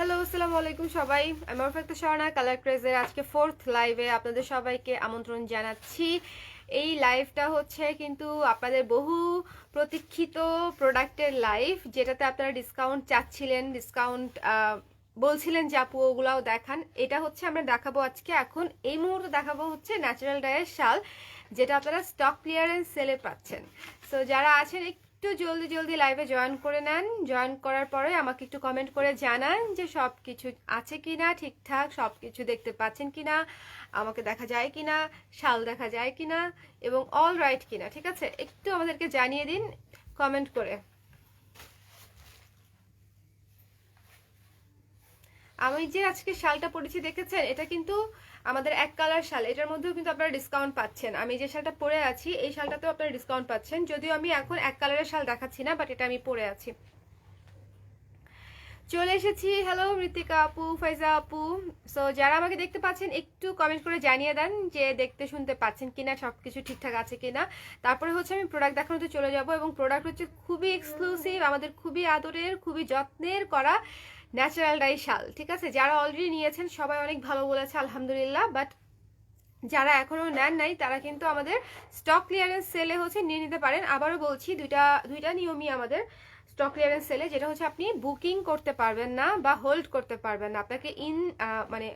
Hello, আসসালামু আলাইকুম সবাই। আমি অর্ফাক্তা স্বর্ণা কালার ক্রেজের আজকে 4th লাইভে আপনাদের সবাইকে আমন্ত্রণ জানাচ্ছি। এই লাইভটা হচ্ছে কিন্তু আপনাদের বহু প্রতীক্ষিত প্রোডাক্টের লাইভ, যেটাতে আপনারা ডিসকাউন্ট চাচ্ছিলেন, ডিসকাউন্ট বলছিলেন যে আপু ওগুলাও দেখান। এটা হচ্ছে আমরা দেখাবো আজকে, এখন এই মুহূর্তে দেখাবো হচ্ছে ন্যাচারাল ডাইয়ের শাল, যেটা আপনারা স্টক ক্লিয়ারেন্স সেলে পাচ্ছেন। সো যারা আছেন একটু জলদি জলদি লাইভে জয়েন করে নেন। জয়েন করার পরে আমাকে একটু কমেন্ট করে জানান যে সব কিছু আছে কিনা, ঠিকঠাক সব কিছু দেখতে পাচ্ছেন কিনা, আমাকে দেখা যায় কিনা, শাল দেখা যায় কিনা এবং অল রাইট কিনা। ঠিক আছে, একটু আমাদেরকে জানিয়ে দিন কমেন্ট করে। আমি যে আজকে শালটা পরেছি দেখেছেন, এটা কিন্তু আমাদের এক কালার শাল, এটার মধ্যেও কিন্তু আপনারা ডিসকাউন্ট পাচ্ছেন। আমি যে শালটা পরে আছি এই শালটাতেও আপনারা ডিসকাউন্ট পাচ্ছেন, যদিও আমি এখন এক কালারের শাল দেখাচ্ছি না, বাট এটা আমি পরে আছি। চলে এসেছি। হ্যালো মৃত্তিকা আপু, ফাইজা আপু। সো যারা আমাকে দেখতে পাচ্ছেন একটু কমেন্ট করে জানিয়ে দেন যে দেখতে শুনতে পাচ্ছেন কিনা, সবকিছু ঠিকঠাক আছে কিনা। তারপরে হচ্ছে আমি প্রোডাক্ট দেখানোতে চলে যাব, এবং প্রোডাক্ট হচ্ছে খুবই এক্সক্লুসিভ, আমাদের খুবই আদরের, খুবই যত্নের করা ন্যাচারাল ডাই শাল। ঠিক আছে, যারা অলরেডি নিয়েছেন সবাই অনেক ভালো বলেছে আলহামদুলিল্লাহ, বাট যারা এখনো নেন নাই তারা কিন্তু আমাদের স্টক ক্লিয়ারেন্স সেলে হচ্ছে নিয়ে নিতে পারেন। আবারও বলছি, দুইটা নিয়মই আমাদের স্টক ক্লিয়ারেন্স সেলে, যেটা হচ্ছে আপনি বুকিং করতে পারবেন না বা হোল্ড করতে পারবেন না, আপনাকে মানে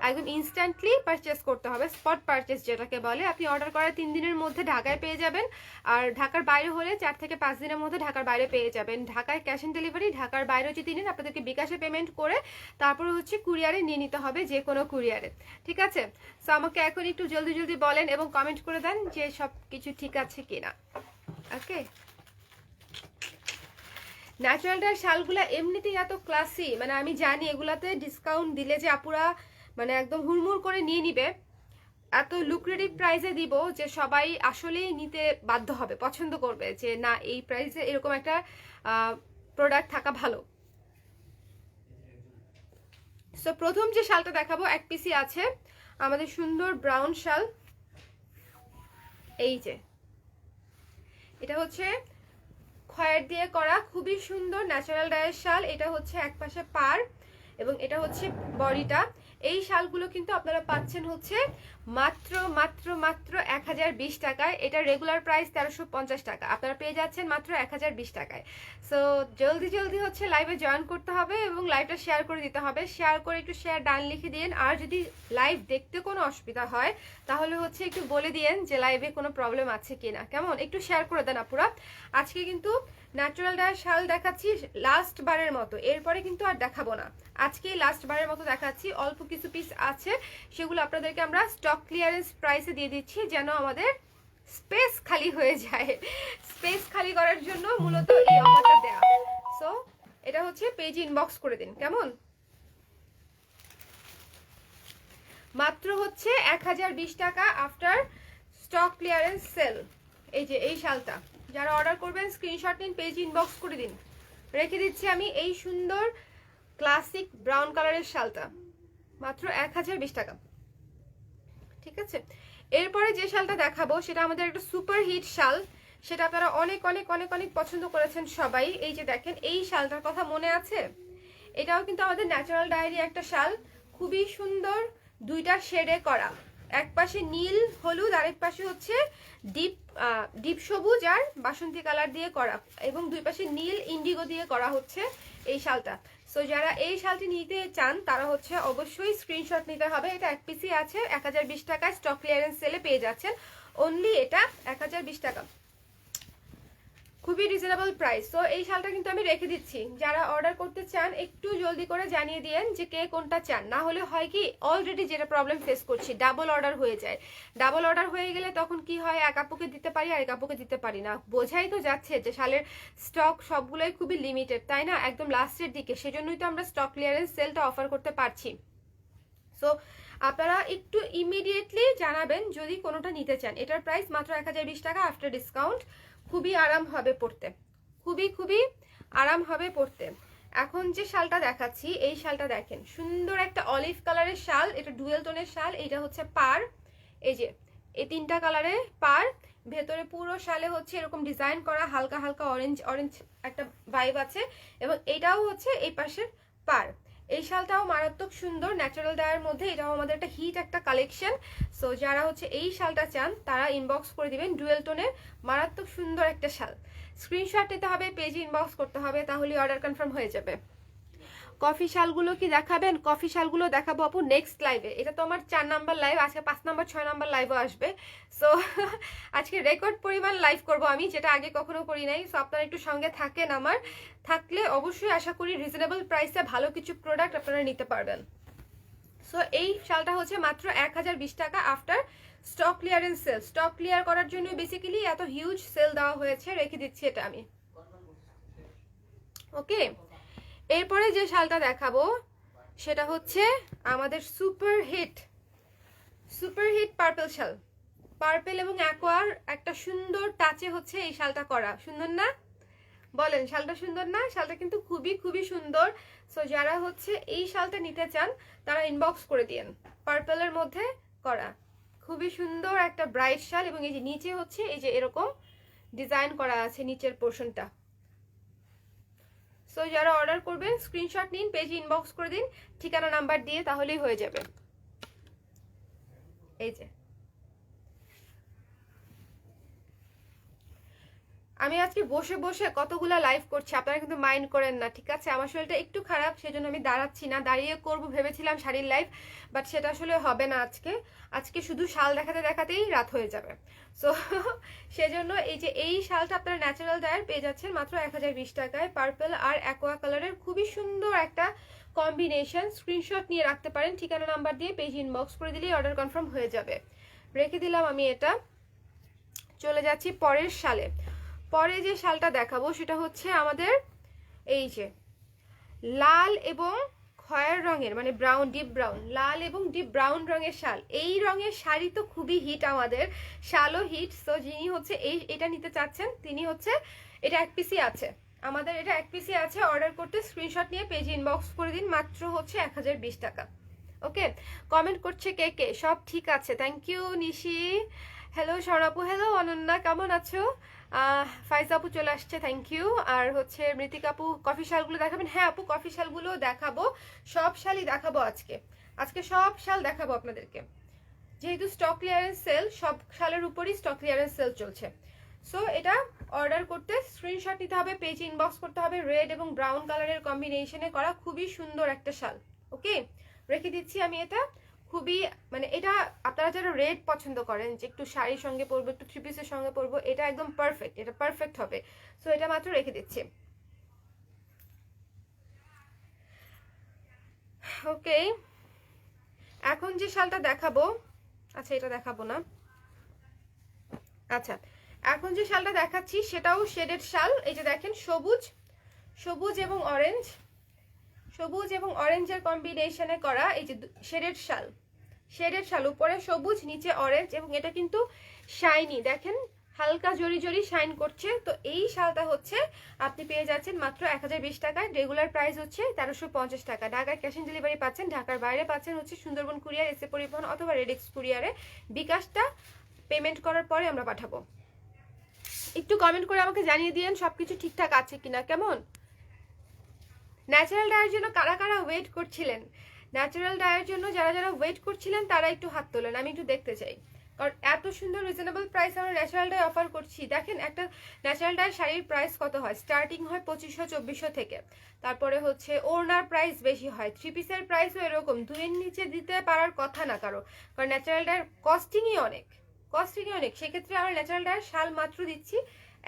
একদম ইনস্ট্যান্টলি পারচেস করতে হবে, স্পট পারচেস যেটাকে বলে। আপনি অর্ডার করার 3 দিনের মধ্যে ঢাকায় পেয়ে যাবেন, আর ঢাকার বাইরে হলে 4 থেকে 5 দিনের মধ্যে ঢাকার বাইরে পেয়ে যাবেন। ঢাকায় ক্যাশ অন ডেলিভারি, ঢাকার বাইরে যদি নেন আপনাদেরকে বিকাশে পেমেন্ট করে তারপরে হচ্ছে কুরিয়ারে নিয়ে নিতে হবে, যে কোনো কুরিয়ারে। ঠিক আছে, সো আমাকে এখন একটু জলদি জলদি বলেন এবং কমেন্ট করে দেন যে সব কিছু ঠিক আছে কিনা। ওকে, ন্যাচারাল ডাই শালগুলা এমনিতেই এত ক্লাসি, মানে আমি জানি এগুলাতে ডিসকাউন্ট দিলে যে আপুরা মানে একদম হুড়মুড় করে নিয়ে নিবে, এত লুক্রেটিভ প্রাইসে দিব যে সবাই আসলেই নিতে বাধ্য হবে, পছন্দ করবে যে না এই প্রাইসে এরকম একটা প্রোডাক্ট থাকা ভালো। সো প্রথম যে শালটা দেখাবো এক পিসি আছে, আমাদের সুন্দর ব্রাউন শাল। এই যে এটা হচ্ছে খয়ের দিয়ে করা খুবই সুন্দর ন্যাচারাল ডাইয়ের শাল। এটা হচ্ছে এক পাশে পার এবং এটা হচ্ছে বডিটা। এই শালগুলো কিন্তু আপনারা পাচ্ছেন হচ্ছে মাত্র মাত্র মাত্র 1020 টাকায়। এটা রেগুলার প্রাইস 1350 টাকা, আপনারা পেয়ে যাচ্ছেন মাত্র 1020 টাকায়। সো জলদি জলদি হচ্ছে লাইভে জয়েন করতে হবে এবং লাইভটা শেয়ার করে দিতে হবে। শেয়ার করে একটু শেয়ার ডান লিখে দিন, আর যদি লাইভ দেখতে কোনো অসুবিধা হয় তাহলে হচ্ছে একটু বলে দিন যে লাইভে কোনো প্রবলেম আছে কিনা, কেমন? একটু শেয়ার করে দেন আপুরা। আজকে কিন্তু ন্যাচারাল ডাই শাল দেখাচ্ছি লাস্ট বারের মতো, এরপরে কিন্তু আর দেখাবো না। আজকেই লাস্ট বারের মতো দেখাচ্ছি, অল্প কিছু পিস আছে সেগুলো আপনাদেরকে আমরা স্টক ক্লিয়ারেন্স প্রাইসে দিয়ে দিচ্ছি, যেন আমাদের স্পেস খালি হয়ে যায়। স্পেস খালি করার জন্য মূলত এই অফারটা দেয়া। সো এটা হচ্ছে পেজ ইনবক্স করে দিন, কেমন? মাত্র হচ্ছে 1020 টাকা আফটার স্টক ক্লিয়ারেন্স সেল। এই যে এই শালটা যারা অর্ডার করবেন স্ক্রিনশট নিন, পেজ ইনবক্স করে দিন। রেখে দিচ্ছি আমি এই সুন্দর ক্লাসিক ব্রাউন কালারের শালটা মাত্র 1020 টাকা। ঠিক আছে, এরপরে যে শালটা দেখাবো সেটা আমাদের একটা সুপার হিট শাল, সেটা আপনারা অনেক অনেক অনেক অনেক পছন্দ করেছেন সবাই। এই যে দেখেন এই শালটার কথা মনে আছে, এটাও কিন্তু আমাদের ন্যাচারাল ডায়েরি একটা শাল, খুবই সুন্দর, দুইটা শেডে করা, এক পাশে নীল হলুদ, আরেক পাশে হচ্ছে ডিপ ডিপ সবুজ আর বাসন্তী কালার দিয়ে করা, এবং দুই পাশে নীল ইন্ডিগো দিয়ে করা হচ্ছে এই শালটা। সো যারা এই শালটি নিতে চান তারা হচ্ছে অবশ্যই স্ক্রিনশট নিতে হবে। এটা এক পিসি আছে 1020 টাকায়, স্টক ক্লিয়ারেন্স সেলে পেয়ে যাচ্ছেন অনলি এটা 1020 টাকা, খুবই রিজনেবল প্রাইস। তো এই শালটা কিন্তু আমি রেখে দিচ্ছি, যারা অর্ডার করতে চান একটু জলদি করে জানিয়ে দিয়েন যে কে কোনটা চান। না হলে হয় কি, অলরেডি যেটা প্রবলেম ফেস করছি, ডাবল অর্ডার হয়ে যায়। ডাবল অর্ডার হয়ে গেলে তখন কি হয়, এক আপুকে দিতে পারি আর এক আপুকে দিতে পারি না। বোঝাই তো যাচ্ছে যে শালের স্টক সবগুলোই খুবই লিমিটেড, তাই না, একদম লাস্টের দিকে, সেজন্যই তো আমরা স্টক ক্লিয়ারেন্স সেলটা অফার করতে পারছি। সো আপনারা একটু ইমিডিয়েটলি জানাবেন যদি কোনোটা নিতে চান। এটার প্রাইস মাত্র 1020 টাকা আফটার ডিসকাউন্ট। খুবই আরাম হবে পড়তে, খুবই খুবই আরাম হবে পড়তে। এখন যে শালটা দেখাচ্ছি এই শালটা দেখেন, সুন্দর একটা অলিভ কালারের শাল, এটা ডুয়েল টোনের শাল। এটা হচ্ছে পার, এই যে এই 3টা কালারে পার, ভেতরে পুরো শালে হচ্ছে এরকম ডিজাইন করা, হালকা হালকা অরেঞ্জ অরেঞ্জ একটা ভাইব আছে, এবং এটাও হচ্ছে এই পাশের পার। এই শালটাও মারাত্মক সুন্দর, ন্যাচারাল ডায়ের মধ্যে। এটাও আমাদের একটা হিট একটা কালেকশন। সো যারা হচ্ছে এই শালটা চান তারা ইনবক্স করে দিবেন। ডুয়েল টোনের মারাত্মক সুন্দর একটা শাল। স্ক্রিনশট নিতে হবে, পেজে ইনবক্স করতে হবে, তাহলে অর্ডার কনফার্ম হয়ে যাবে। কফি শালগুলো কি দেখাবেন? কফি শালগুলো দেখাবো আপু নেক্সট লাইভে। এটা তো আমার 4 নাম্বার লাইভ, আজকে 5 নাম্বার 6 নাম্বার লাইভও আসবে। সো আজকে রেকর্ড পরিমাণ লাইভ করব আমি, যেটা আগে কখনো করি নাই। সো আপনারা একটু সঙ্গে থাকেন আমার, থাকলে অবশ্যই আশা করি রিজনেবল প্রাইসে ভালো কিছু প্রোডাক্ট আপনারা নিতে পারবেন। সো এই শালটা হচ্ছে মাত্র 1020 টাকা after stock clearance sale. Stock clear করার জন্য বেসিক্যালি এত হিউজ সেল দেওয়া হয়েছে, রেখে দিচ্ছি এটা আমি। ওকে, এরপরে যে শালটা দেখাবো সেটা হচ্ছে আমাদের সুপার হিট পার্পল শাল। পার্পল এবং অ্যাকোয়ার একটা সুন্দর টাচে হচ্ছে এই শালটা করা। সুন্দর না? বলেন, শালটা সুন্দর না? শালটা কিন্তু খুবই খুবই সুন্দর। সো যারা হচ্ছে এই শালটা নিতে চান তারা ইনবক্স করে দিন। পার্পলের মধ্যে করা খুবই সুন্দর একটা ব্রাইট শাল, এবং এই যে নিচে হচ্ছে এই যে এরকম ডিজাইন করা আছে নিচের পোর্শনটা। সো যারা অর্ডার করবেন স্ক্রিনশট নিন, পেজে ইনবক্স করে দিন ঠিকানা নাম্বার দিয়ে, তাহলেই হয়ে যাবে। এই যে আমি আজকে বসে বসে কতগুলা লাইভ করছি, আপনারা কিন্তু মাইন্ড করেন না, ঠিক আছে? আমার শরীরটা একটু খারাপ, সেজন্য আমি দাঁড়াচ্ছি না। দাঁড়িয়ে করব ভেবেছিলাম শাড়ির লাইভ, বাট সেটা আসলে হবে না আজকে শুধু শাল দেখাতে দেখাতেই রাত হয়ে যাবে। সো সেজন্য এই যে এই শালটা আপনারা ন্যাচারাল ডায়ার পেয়ে যাচ্ছেন মাত্র 1020 টাকায়। পার্পল আর অ্যাকোয়া কালারের খুবই সুন্দর একটা কম্বিনেশন। স্ক্রিনশট নিয়ে রাখতে পারেন, ঠিকানা নাম্বার দিয়ে পেজ ইনবক্স করে দিলেই অর্ডার কনফার্ম হয়ে যাবে। রেখে দিলাম আমি এটা। চলে যাচ্ছি পরের শালে। পরে যে শালটা দেখাবো সেটা হচ্ছে আমাদের এই যে লাল এবং খয়ের রঙের, মানে ব্রাউন, ডিপ ব্রাউন, লাল এবং ডিপ ব্রাউন রঙের শাল। এই রঙের শাড়ি তো খুবই হিট, আমাদের শালও হিট। সো যিনি হচ্ছে এটা নিতে চাচ্ছেন তিনি হচ্ছে, এটা এক পিসি আছে আমাদের, এটা এক পিসি আছে। অর্ডার করতে স্ক্রিনশট নিয়ে পেজে ইনবক্স করে দিন, মাত্র হচ্ছে 1020 টাকা। ওকে, কমেন্ট করছে কে কে? সব ঠিক আছে, থ্যাংক ইউ নিশি। হ্যালো স্বর্ণাপু, হ্যালো অনন্যা, কেমন আছো? ফাইজা আপু চলে আসছে, থ্যাংক ইউ। আর হচ্ছে মৃতিকা আপু, কফি শালগুলো দেখাবেন? হ্যাঁ আপু, কফি শালগুলো দেখাবো, সব শালই দেখাবো আজকে সব শাল দেখাবো আপনাদেরকে, যেহেতু স্টক ক্লিয়ারেন্স সেল, সব শালের উপরই স্টক ক্লিয়ারেন্স সেল চলছে। সো এটা অর্ডার করতে স্ক্রিনশট নিতে হবে, পেজ ইনবক্স করতে হবে। রেড এবং ব্রাউন কালারের কম্বিনেশনে করা খুবই সুন্দর একটা শাল। ওকে, রেখে দিচ্ছি আমি এটা। খুবই মানে এটা আপনারা যারা রেড পছন্দ করেন, যে একটু শাড়ির সঙ্গে পরবো, একটু থ্রি পিসের সঙ্গে পরবো, এটা একদম পারফেক্ট, এটা পারফেক্ট হবে। সো এটা মাত্র রেখে দিচ্ছি। ওকে, এখন যে শালটা দেখাবো, আচ্ছা এটা দেখাবো না, আচ্ছা এখন যে শালটা দেখাচ্ছি সেটাও শেডেড শাল। এই যে দেখেন, সবুজ এবং অরেঞ্জের কম্বিনেশনে করা এই যে শেডেড শাল, উপরে সবুজ নিচে অরেঞ্জ, এবং এটা কিন্তু শাইনি, দেখেন হালকা জরি জরি শাইন করছে। তো এই শালটা হচ্ছে আপনি পেয়ে যাচ্ছেন মাত্র 1020 টাকায়। রেগুলার প্রাইস হচ্ছে 1350 টাকা। ঢাকায় ক্যাশ অন ডেলিভারি পাচ্ছেন, ঢাকার বাইরে পাচ্ছেন হচ্ছে সুন্দরবন কুরিয়ার, এসে পরিবহন অথবা রেডিক্স কুরিয়ারে। বিকাশটা পেমেন্ট করার পরে আমরা পাঠাবো। একটু কমেন্ট করে আমাকে জানিয়ে দিয়েন সবকিছু ঠিকঠাক আছে কিনা। কেমন? ন্যাচারাল ডায়ের জন্য কারা কারা ওয়েট করছিলেন? ন্যাচারাল ডায়ের জন্য যারা ওয়েট করছিলেন তারা একটু হাত তোলেন, আমি একটু দেখতে চাই। কারণ এত সুন্দর রিজনেবল প্রাইস আমরা ন্যাচারাল ডাই অফার করছি। দেখেন একটা ন্যাচারাল ডাই শাড়ির প্রাইস কত হয়, স্টার্টিং হয় 2500-2400 থেকে। তারপরে হচ্ছে ওড়নার প্রাইস বেশি হয়, থ্রি পিসের প্রাইসও এরকম, দুইয়ের নিচে দিতে পারার কথা না কারো, কারণ ন্যাচারাল ডায়ের কস্টিংই অনেক। সেক্ষেত্রে আমরা ন্যাচারাল ডায়ের শাল মাত্র দিচ্ছি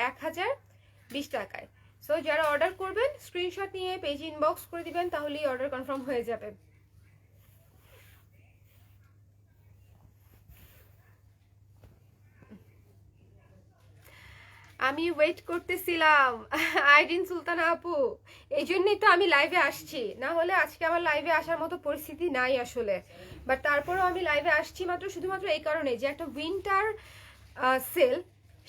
1020 টাকায়। সো যারা অর্ডার করবেন স্ক্রিনশট নিয়ে পেজ ইনবক্স করে দিবেন, তাহলেই অর্ডার কনফার্ম হয়ে যাবে। আমি ওয়েট করতেছিলাম আইরিন সুলতানা আপু, এই জন্যই তো আমি লাইভে আসছি, না হলে আজকে আমার লাইভে আসার মতো পরিস্থিতি নাই আসলে। বাট তারপরেও আমি লাইভে আসছি শুধুমাত্র এই কারণে যে একটা উইন্টার সেল,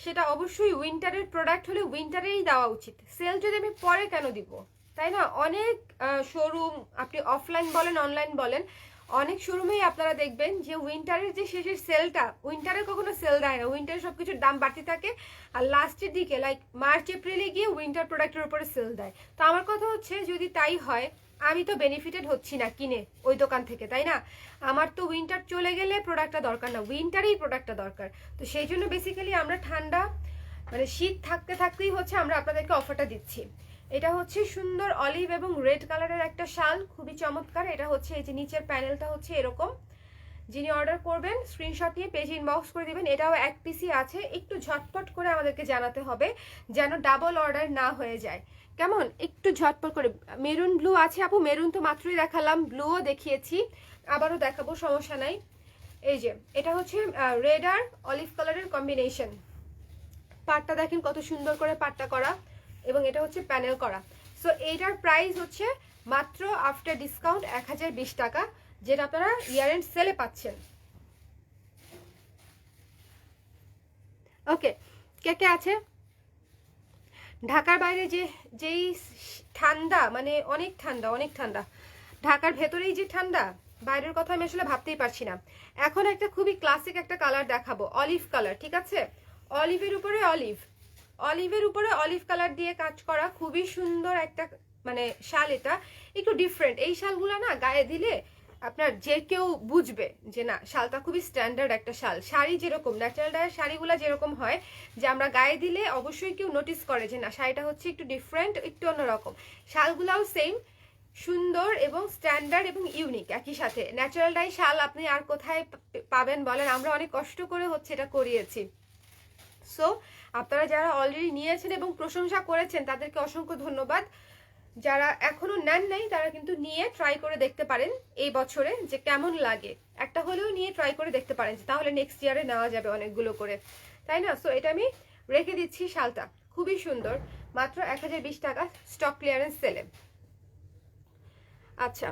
সেটা অবশ্যই উইন্টারের প্রোডাক্ট হলে উইন্টারেই দেওয়া উচিত। সেল যদি আমি পরে কেন দিব, তাই না? অনেক শোরুম, আপনি অফলাইন বলেন অনলাইন বলেন, অনেক শোরুমেই আপনারা দেখবেন যে উইন্টারের যে শেষের সেলটা, উইন্টারে কখনো সেল দেয় না, উইন্টারে সবকিছুর দাম বাড়তে থাকে, আর লাস্টের দিকে লাইক মার্চ এপ্রিলে গিয়ে উইন্টার প্রোডাক্টের উপরে সেল দেয়। তো আমার কথা হচ্ছে যদি তাই হয় আমি তো বেনিফিটেড হচ্ছি না কিনে ওই দোকান থেকে, তাই না? আমার তো উইন্টার চলে গেলে প্রোডাক্টটা দরকার না, উইন্টারেই প্রোডাক্টটা দরকার। তো সেই জন্য বেসিক্যালি আমরা ঠান্ডা মানে শীত থাকতে থাকতেই হচ্ছে আমরা আপনাদেরকে অফারটা দিচ্ছি। এটা হচ্ছে সুন্দর অলিভ এবং রেড কালারের একটা শাল, খুবই চমৎকার। এটা হচ্ছে এই যে নিচের প্যানেলটা হচ্ছে এরকম। যিনি অর্ডার করবেন স্ক্রিনশট নিয়ে পেজে ইনবক্স করে দিবেন। এটাও এক পিসি আছে, একটু ঝটপট করে আমাদেরকে জানাতে হবে যেন ডাবল অর্ডার না হয়ে যায়, কেমন? একটু ঝটপট করে। মেরুন ব্লু আছে আপু, মেরুন তো মাত্রই দেখালাম, ব্লুও দেখিয়েছি, আবারও দেখাবো, সমস্যা নাই। এই যে এটা হচ্ছে রেড আর অলিভ কালারের কম্বিনেশন। পাটটা দেখেন কত সুন্দর করে পাটটা করা, এবং এটা হচ্ছে প্যানেল করা। সো এইটার প্রাইস হচ্ছে মাত্র আফটার ডিসকাউন্ট 1020 টাকা, যেটা আপনারা ইয়ার এন্ড সেলে পাচ্ছেন। ওকে, কে কে আছে? ঢাকার বাইরে যেই ঠান্ডা, মানে অনেক ঠান্ডা, অনেক ঠান্ডা। ঢাকার ভেতরেই যে ঠান্ডা, বাইরের কথা আমি আসলে ভাবতেই পারছি না। এখন একটা খুবই ক্লাসিক একটা কালার দেখাবো, অলিভ কালার, ঠিক আছে? অলিভের উপরে অলিভ, অলিভের উপরে অলিভ কালার দিয়ে কাজ করা, খুবই সুন্দর একটা মানে শাল। এটা একটু ডিফারেন্ট, এই শালগুলো না গায়ে দিলে আপনার যে কেউ বুঝবে যে না শালটা খুবই স্ট্যান্ডার্ড একটা শাল। শাড়ি যেরকম ন্যাচারাল ডায়ের শাড়িগুলো যেরকম হয় যে আমরা গায়ে দিলে অবশ্যই কেউ নোটিস করে যে না শাড়িটা হচ্ছে একটু ডিফারেন্ট, একটু অন্যরকম। শালগুলাও সেম সুন্দর এবং স্ট্যান্ডার্ড এবং ইউনিক একই সাথে। ন্যাচারাল ডাই শাল আপনি আর কোথায় পাবেন বলেন? আমরা অনেক কষ্ট করে হচ্ছে এটা করিয়েছি। সো আপনারা যারা অলরেডি নিয়েছেন এবং প্রশংসা করেছেন তাদেরকে অসংখ্য ধন্যবাদ। যারা এখনো নেন নাই তারা কিন্তু নিয়ে ট্রাই করে দেখতে পারেন এই বছরে যে কেমন লাগে। একটা হলেও নিয়ে ট্রাই করে দেখতে পারেন, তাহলে নেক্সট ইয়ারে নেওয়া যাবে অনেকগুলো করে, তাই না? সো এটা আমি রেখে দিচ্ছি। শালটা খুবই সুন্দর, মাত্র 1020 টাকা স্টক ক্লিয়ারেন্স সেলে। আচ্ছা,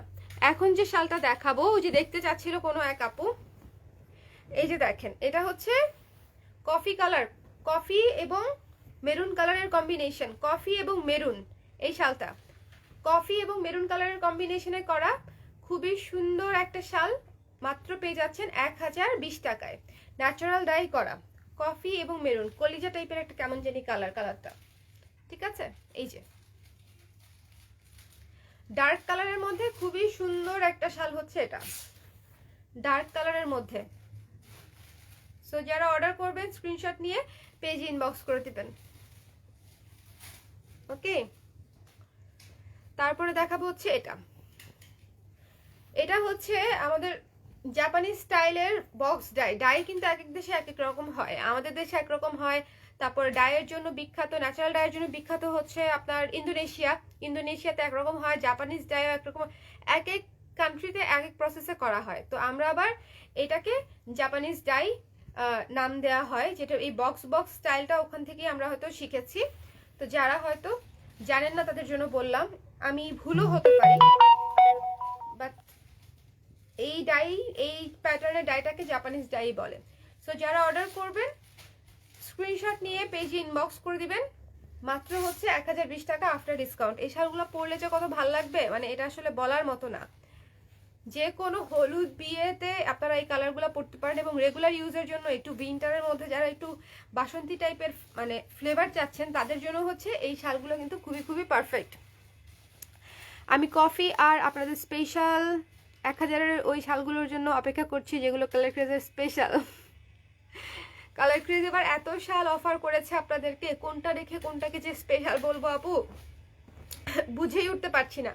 এখন যে শালটা দেখাবো, ওই যে দেখতে চাচ্ছিল কোনো এক আপু, এই যে দেখেন, এটা হচ্ছে কফি কালার, কফি এবং মেরুন কালারের কম্বিনেশন, কফি এবং মেরুন। এই শালটা কফি এবং মেরুন কালারের কম্বিনেশনে করা, খুবই সুন্দর একটা শাল। মাত্র পেয়ে যাচ্ছেন 1020 টাকায়, ন্যাচারাল ডাই করা, কফি এবং মেরুন, কলিজা টাইপের একটা কেমন জানি কালারটা, ঠিক আছে? এই যে ডার্ক কালারের মধ্যে খুবই সুন্দর একটা শাল হচ্ছে এটা, ডার্ক কালারের মধ্যে। সো যারা অর্ডার করবেন স্ক্রিনশট নিয়ে পেজে ইনবক্স করে দিবেন। ওকে, তারপরে দেখাবো হচ্ছে এটা। এটা হচ্ছে আমাদের জাপানিজ স্টাইলের বক্স ডাই। ডাই কিন্তু এক এক দেশে এক এক রকম হয়, আমাদের দেশে একরকম হয়। তারপর ডাইয়ের জন্য বিখ্যাত, ন্যাচারাল ডাইয়ের জন্য বিখ্যাত হচ্ছে আপনার ইন্দোনেশিয়া, ইন্দোনেশিয়াতে একরকম হয়, জাপানিজ ডাইও একরকম, এক এক কান্ট্রিতে এক এক প্রসেসে করা হয়। তো আমরা আবার এটাকে জাপানিজ ডাই নাম দেওয়া হয়, যেটা এই বক্স স্টাইলটা ওখান থেকেই আমরা হয়তো শিখেছি। তো যারা হয়তো জানেন না তাদের জন্য বললাম, আমি ভুলও হতে পারি, বাট এই ডাই, এই প্যাটার্নের ডাইটাকে জাপানিজ ডাই বলে। সো যারা অর্ডার করবেন স্ক্রিনশট নিয়ে পেজে ইনবক্স করে দিবেন। মাত্র হচ্ছে 1020 টাকা আফটার ডিসকাউন্ট। এই শালগুলো পরলে যে কত ভালো লাগবে, মানে এটা আসলে বলার মতো না। যে কোনো হলুদ বিয়েতে আপনারা এই কালারগুলো পরতে পারেন, এবং রেগুলার ইউজের জন্য একটু উইন্টারের মধ্যে যারা একটু বাসন্তী টাইপের মানে ফ্লেভার চাচ্ছেন তাদের জন্য হচ্ছে এই শালগুলো কিন্তু খুবই খুবই পারফেক্ট। আমি কফি আর আপনাদের স্পেশাল 1000-এর ওই শালগুলোর জন্য অপেক্ষা করছি, যেগুলো কালার ক্রেজের স্পেশাল। কালার ক্রেজ এবার এত শাল অফার করেছে আপনাদেরকে, কোনটা রেখে কোনটাকে যে স্পেশাল বলবো আপু বুঝেই উঠতে পারছি না।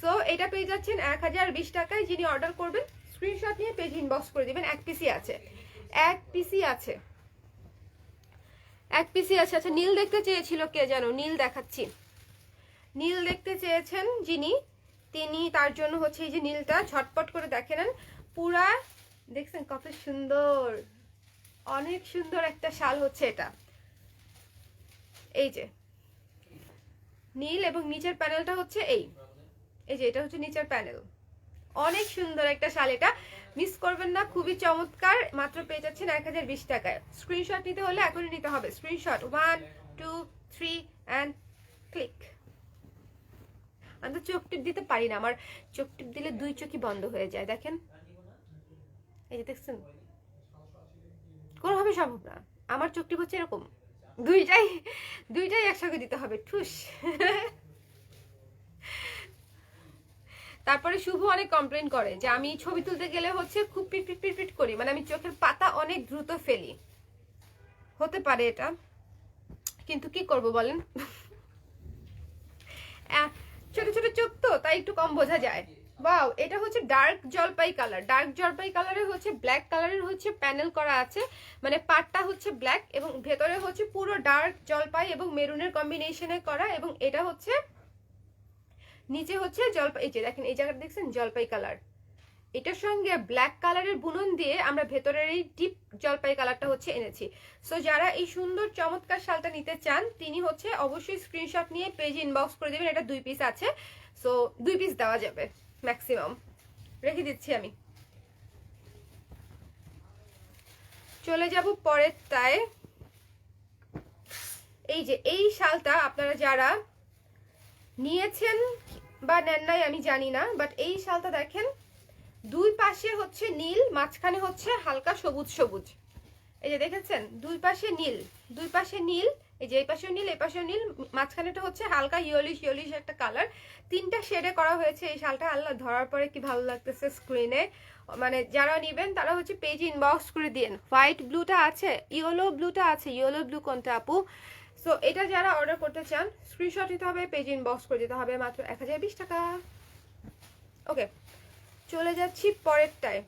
সো এটা পেয়ে যাচ্ছেন 1020 টাকায়। যিনি অর্ডার করবেন স্ক্রিনশট নিয়ে পেজ ইনবক্স করে দিবেন। এক পিসি আছে, এক পিসি আছে, এক পিসি আছে। আচ্ছা, নীল দেখতে চেয়েছিল কে জানো? নীল দেখাচ্ছি। নীল দেখতে চেয়েছেন যিনি, তিনি, তার জন্য হচ্ছে এই যে নীলটা, ঝটপট করে দেখে নেন। পুরা দেখছেন কত সুন্দর, অনেক সুন্দর একটা শাল হচ্ছে এটা। এই যে নীল, এবং নিচের প্যানেলটা হচ্ছে এই যে এটা হচ্ছে নিচের প্যানেল, অনেক সুন্দর একটা শাল। এটা মিস করবেন না, খুবই চমৎকার। মাত্র পেয়ে যাচ্ছেন 1020 টাকায়। স্ক্রিনশট নিতে হলে এখনই নিতে হবে। Screenshot 1 2 3 and click. আমি তো চোখ টিপ দিতে পারি না, আমার চোখ টিপ দিলে দুই চোখই বন্ধ হয়ে যায়। দেখেন, এই যে দেখছেন, কোনোভাবে সম্ভব না। আমার চোখ টিপ হচ্ছে এরকম, দুইটাই একসঙ্গে দিতে হবে, ঠুস। তারপরে শুভ অনেক কমপ্লেন করে যে আমি ছবি তুলতে গেলে হচ্ছে খুব পিট পিট পিট পিট করি, মানে আমি চোখের পাতা অনেক দ্রুত ফেলি। হতে পারে এটা, কিন্তু কি করব বলেন, ছোট ছোট চোখ তো, তাই একটু কম বোঝা যায়। ওয়াও, এটা হচ্ছে ডার্ক জলপাই কালার। ডার্ক জলপাই কালারে হচ্ছে ব্ল্যাক কালারের হচ্ছে প্যানেল করা আছে, মানে পাটটা হচ্ছে ব্ল্যাক এবং ভেতরে হচ্ছে পুরো ডার্ক জলপাই এবং মেরুনের কম্বিনেশনে করা, এবং এটা হচ্ছে নিচে হচ্ছে জলপাই। এই যে দেখেন এই জায়গাটা দেখছেন জলপাই কালার, এটার সঙ্গে ব্ল্যাক কালারের বুনন দিয়ে আমরা ভেতরের এই ডিপ জলপাই কালারটা হচ্ছে এনেছি। সো যারা এই সুন্দর চমৎকার শালটা নিতে চান তিনি হচ্ছে অবশ্যই স্ক্রিনশট নিয়ে পেজ ইনবক্স করে দেবেন। এটা 2 পিস আছে, সো 2 পিস দেওয়া যাবে ম্যাক্সিমাম, রেখে দিচ্ছি আমি। চলে যাব পরেরটায়। এই যে এই শালটা আপনারা যারা নিয়েছেন বা নেন নাই আমি জানি না, বাট এই শালটা দেখেন দুই পাশে হচ্ছে নীল, মাঝখানে হচ্ছে হালকা সবুজ সবুজ। এই যে দেখেছেন দুই পাশে নীল, দুই পাশে নীল, এই যে এই পাশেও নীল এই পাশেও নীল, মাঝখানেটা হচ্ছে হালকা ইয়েলিশ ইয়েলিশ একটা কালার। 3টা শেডে করা হয়েছে এই শালটা। আল্লাহ, ধরার পরে কি ভালো লাগতেছে স্ক্রিনে। মানে যারা নেবেন তারা হচ্ছে পেজ ইনবক্স করে দিন। হোয়াইট ব্লুটা আছে, ইয়েলো ব্লুটা আছে। ইয়েলো ব্লু কোনটা আপু? সো এটা যারা অর্ডার করতে চান স্ক্রিনশট নিতে হবে, পেজ ইনবক্স করে দিতে হবে, মাত্র 1020 টাকা। ওকে, চলে যাচ্ছি পরেরটায়।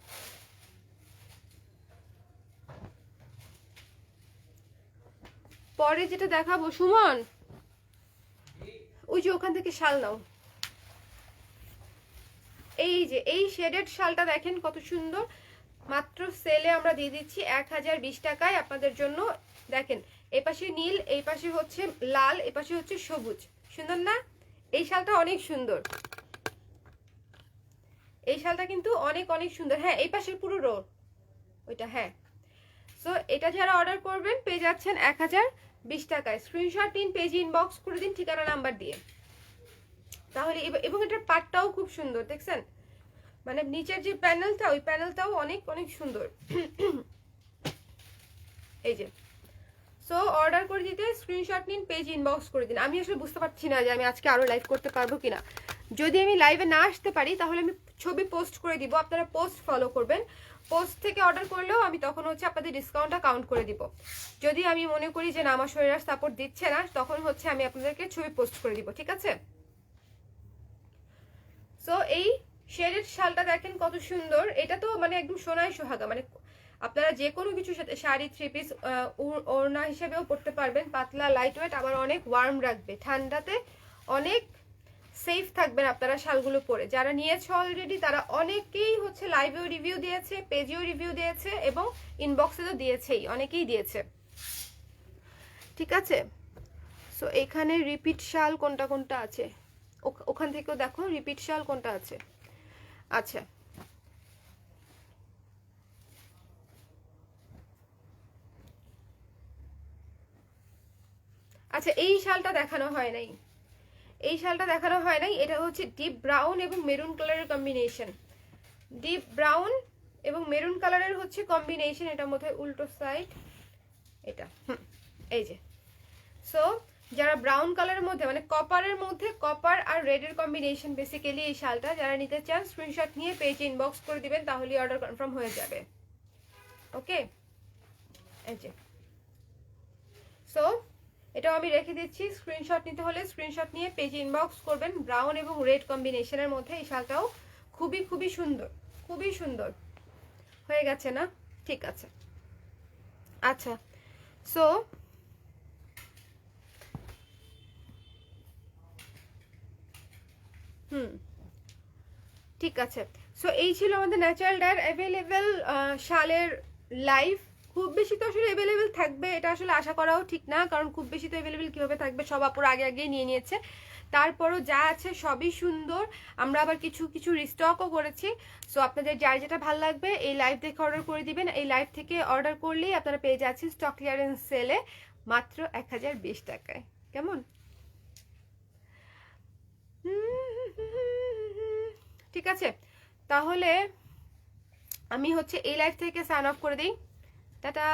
পরে যেটা দেখাবো, সুমন ওই যে ওখান থেকে শাল নাও। এই যে এই শেডেড শালটা দেখেন কত সুন্দর, মাত্র সেলে আমরা দিয়ে দিচ্ছি 1020 টাকায় আপনাদের জন্য। দেখেন এই পাশে নীল, এই পাশে হচ্ছে লাল, এই পাশে হচ্ছে সবুজ। সুন্দর না? এই শালটা অনেক সুন্দর, এই শালটা কিন্তু অনেক অনেক সুন্দর। হ্যাঁ, এই পাশের পুরো রো ওইটা, হ্যাঁ। সো এটা যারা অর্ডার করবেন পেয়ে যাচ্ছেন 1020 টাকায়। স্ক্রিনশট নিন, পেজ ইনবক্স করে দিন ঠিকানা নাম্বার দিয়ে, তাহলে। এবং এটার পাটটাও খুব সুন্দর, দেখছেন? মানে নিচের যে প্যানেলটা, ওই প্যানেলটাও অনেক অনেক সুন্দর। এই যে, সো অর্ডার করে দিতে স্ক্রিনশট নিন, পেজ ইনবক্স করে দিন। আমি আসলে বুঝতে পারছি না যে আমি আজকে আরো লাইভ করতে পারবো কিনা। যদি আমি লাইভে না আসতে পারি তাহলে আমি ছবি পোস্ট করে দিব, আপনারা পোস্ট ফলো করবেন। পোস্ট থেকে অর্ডার করলেও আমি তখন হচ্ছে আপনাদের ডিসকাউন্টটা কাউন্ট করে দিব। যদি আমি মনে করি যে না আমার শরীর আর সাপোর্ট দিচ্ছে না, তখন হচ্ছে আমি আপনাদেরকে ছবি পোস্ট করে দিব, ঠিক আছে? সো এই শেডেড শালটা দেখেন কত সুন্দর। এটা তো মানে একদম সোনায় সোহাগা, মানে আপনারা যে কোনো কিছুর সাথে শাড়ি, 3 পিস, ওড়না হিসেবেও পরতে পারবেন। পাতলা লাইট ওয়েট, আবার অনেক ওয়ার্ম রাখবে, ঠান্ডাতে অনেক সেফ থাকবেন আপনারা শালগুলো পরে। যারা নিয়েছে অলরেডি তারা অনেকেই হচ্ছে লাইভেও রিভিউ দিয়েছে, পেজেও রিভিউ দিয়েছে এবং ইনবক্সে তো দিয়েছেই, অনেকেই দিয়েছে, ঠিক আছে? সো এখানে রিপিট শাল কোনটা কোনটা আছে, ওখান থেকেও দেখো রিপিট শাল কোনটা আছে। আচ্ছা, আচ্ছা, এই শালটা দেখানো হয় নাই, এই শালটা দেখানো হয় নাই। এটা হচ্ছে ডিপ ব্রাউন এবং মেরুন কালারের কম্বিনেশন। ডিপ ব্রাউন এবং মেরুন কালারের হচ্ছে কম্বিনেশন। এটার মধ্যে উল্টো সাইড এটা, এই যে। সো যারা ব্রাউন কালারের মধ্যে, মানে কপারের মধ্যে কপার আর রেডের কম্বিনেশন বেসিক্যালি এই শালটা, যারা নিতে চান স্ক্রিনশট নিয়ে পেজে ইনবক্স করে দিবেন, তাহলে অর্ডার কনফার্ম হয়ে যাবে। ওকে, এই যে। সো এটাও আমি রেখে দিচ্ছি। স্ক্রিনশট নিতে হলে স্ক্রিনশট নিয়ে পেজে ইনবক্স করবেন। ব্রাউন এবং রেড কম্বিনেশনের মধ্যে এই শালটাও খুবই খুবই সুন্দর, খুবই সুন্দর হয়ে গেছে না? ঠিক আছে, আচ্ছা। সো ঠিক আছে। সো এই ছিল আমাদের ন্যাচারাল ডায়ার অ্যাভেলেবেল শালের লাইভ। খুব বেশি তো আসলে অ্যাভেলেবেল থাকবে এটা আসলে আশা করাও ঠিক না, কারণ খুব বেশি তো অ্যাভেলেবেল কীভাবে থাকবে, সব আপুর আগে আগেই নিয়ে নিয়েছে। তারপরও যা আছে সবই সুন্দর। আমরা আবার কিছু কিছু রিস্টকও করেছি। সো আপনাদের যার যেটা ভালো লাগবে এই লাইভ দেখে অর্ডার করে দিবেন। এই লাইভ থেকে অর্ডার করলেই আপনারা পেয়ে যাচ্ছেন স্টক ক্লিয়ারেন্স সেলে মাত্র 1020 টাকায়। কেমন? ঠিক আছে, তাহলে আমি হচ্ছে এই লাইভ থেকে সাইন অফ করে দিই। টাটা।